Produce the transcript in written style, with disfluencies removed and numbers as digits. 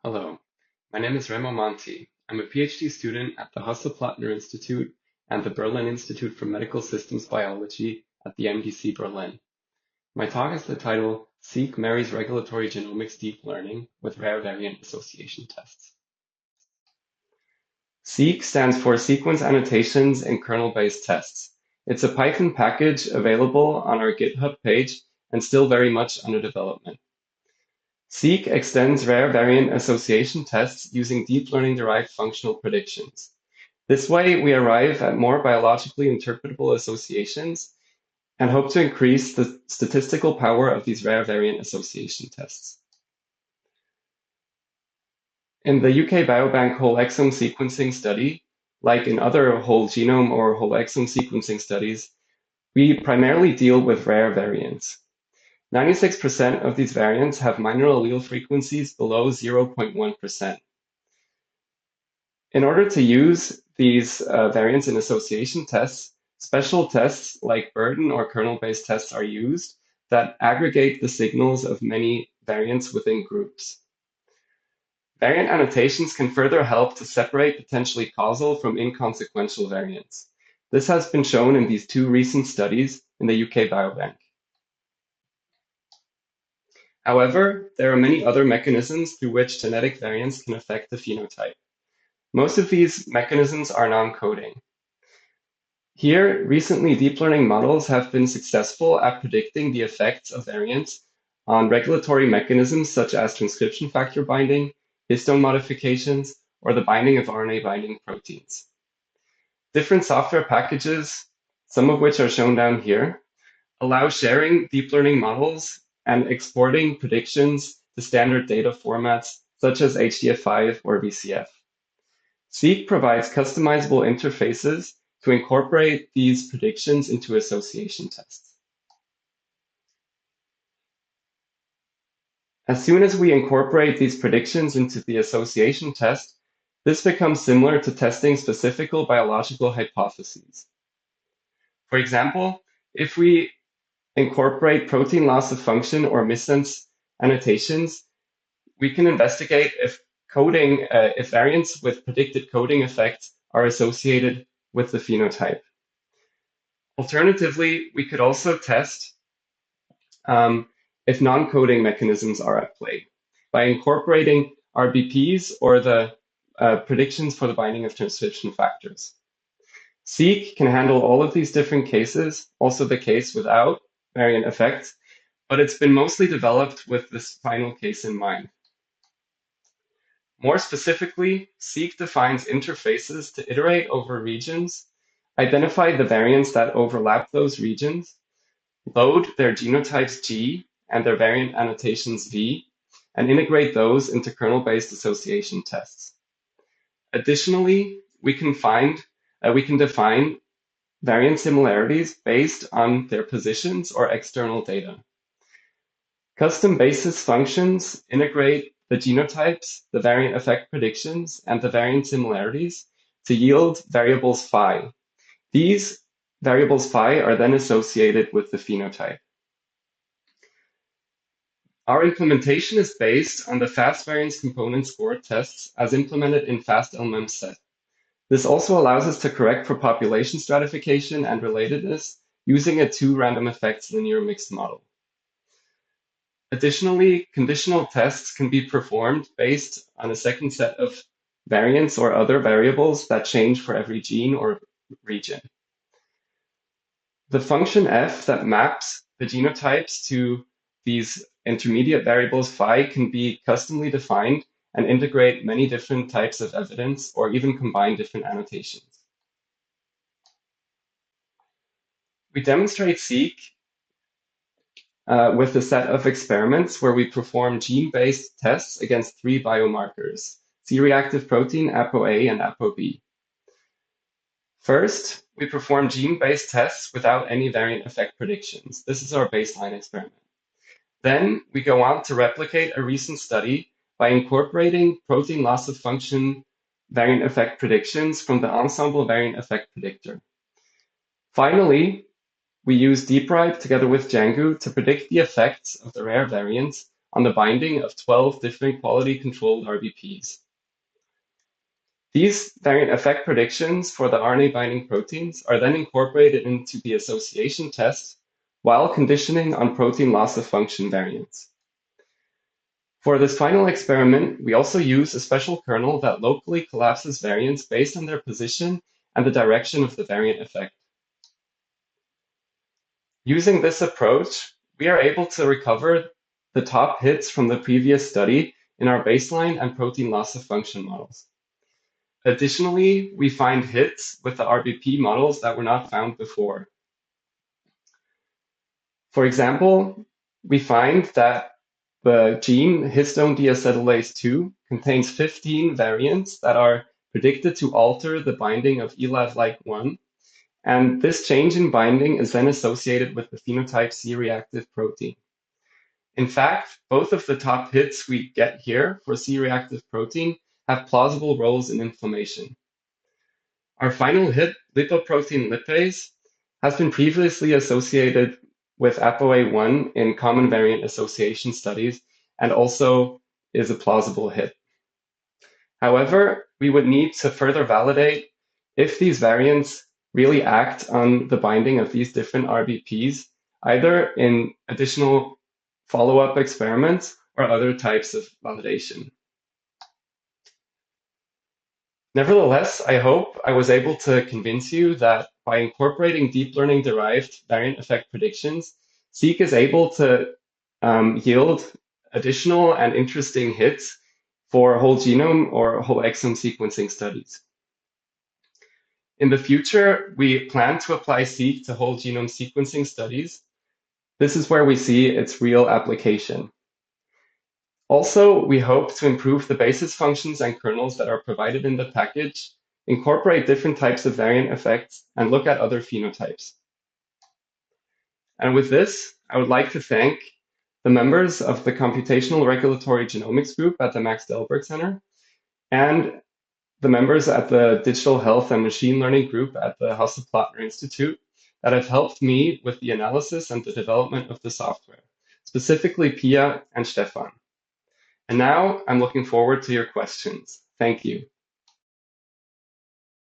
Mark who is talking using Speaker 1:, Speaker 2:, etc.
Speaker 1: Hello, my name is Remo Monti. I'm a PhD student at the Hasse-Plattner Institute and the Berlin Institute for Medical Systems Biology at the MDC Berlin. My talk has the title Seak Marries Regulatory Genomics Deep Learning with Rare Variant Association Tests. Seak stands for Sequence Annotations and Kernel-Based Tests. It's a Python package available on our GitHub page and still very much under development. Seak extends rare variant association tests using deep learning-derived functional predictions. This way, we arrive at more biologically interpretable associations and hope to increase the statistical power of these rare variant association tests. In the UK Biobank whole exome sequencing study, like in other whole genome or whole exome sequencing studies, we primarily deal with rare variants. 96% of these variants have minor allele frequencies below 0.1%. In order to use these variants in association tests, special tests like burden or kernel-based tests are used that aggregate the signals of many variants within groups. Variant annotations can further help to separate potentially causal from inconsequential variants. This has been shown in these two recent studies in the UK Biobank. However, there are many other mechanisms through which genetic variants can affect the phenotype. Most of these mechanisms are non-coding. Here, recently deep learning models have been successful at predicting the effects of variants on regulatory mechanisms such as transcription factor binding, histone modifications, or the binding of RNA binding proteins. Different software packages, some of which are shown down here, allow sharing deep learning models and exporting predictions to standard data formats such as HDF5 or VCF. Seak provides customizable interfaces to incorporate these predictions into association tests. As soon as we incorporate these predictions into the association test, this becomes similar to testing specific biological hypotheses. For example, if we incorporate protein loss of function or missense annotations, we can investigate if variants with predicted coding effects are associated with the phenotype. Alternatively, we could also test if non-coding mechanisms are at play by incorporating RBPs or the predictions for the binding of transcription factors. Seak can handle all of these different cases, also the case without variant effects, but it's been mostly developed with this final case in mind. More specifically, Seak defines interfaces to iterate over regions, identify the variants that overlap those regions, load their genotypes G and their variant annotations V, and integrate those into kernel-based association tests. Additionally, we can define variant similarities based on their positions or external data. Custom basis functions integrate the genotypes, the variant effect predictions, and the variant similarities to yield variables phi. These variables phi are then associated with the phenotype. Our implementation is based on the fast variance component score tests as implemented in FastLMM set. This also allows us to correct for population stratification and relatedness using a 2 random effects linear mixed model. Additionally, conditional tests can be performed based on a second set of variants or other variables that change for every gene or region. The function f that maps the genotypes to these intermediate variables phi can be customly defined and integrate many different types of evidence or even combine different annotations. We demonstrate Seak with a set of experiments where we perform gene-based tests against 3 biomarkers, C-reactive protein, ApoA, and ApoB. First, we perform gene-based tests without any variant effect predictions. This is our baseline experiment. Then we go on to replicate a recent study by incorporating protein loss of function variant effect predictions from the ensemble variant effect predictor. Finally, we use DeepRipe together with Django to predict the effects of the rare variants on the binding of 12 different quality-controlled RBPs. These variant effect predictions for the RNA binding proteins are then incorporated into the association test while conditioning on protein loss of function variants. For this final experiment, we also use a special kernel that locally collapses variants based on their position and the direction of the variant effect. Using this approach, we are able to recover the top hits from the previous study in our baseline and protein loss of function models. Additionally, we find hits with the RBP models that were not found before. For example, we find that the gene histone deacetylase 2 contains 15 variants that are predicted to alter the binding of ELAV-like 1, and this change in binding is then associated with the phenotype C-reactive protein. In fact, both of the top hits we get here for C-reactive protein have plausible roles in inflammation. Our final hit, lipoprotein lipase, has been previously associated with ApoA1 in common variant association studies and also is a plausible hit. However, we would need to further validate if these variants really act on the binding of these different RBPs, either in additional follow-up experiments or other types of validation. Nevertheless, I hope I was able to convince you that by incorporating deep learning derived variant effect predictions, Seak is able to yield additional and interesting hits for whole genome or whole exome sequencing studies. In the future, we plan to apply Seak to whole genome sequencing studies. This is where we see its real application. Also, we hope to improve the basis functions and kernels that are provided in the package, incorporate different types of variant effects, and look at other phenotypes. And with this, I would like to thank the members of the Computational Regulatory Genomics Group at the Max Delbruck Center and the members at the Digital Health and Machine Learning Group at the Hasse-Plattner Institute that have helped me with the analysis and the development of the software, specifically Pia and Stefan. And now I'm looking forward to your questions. Thank you.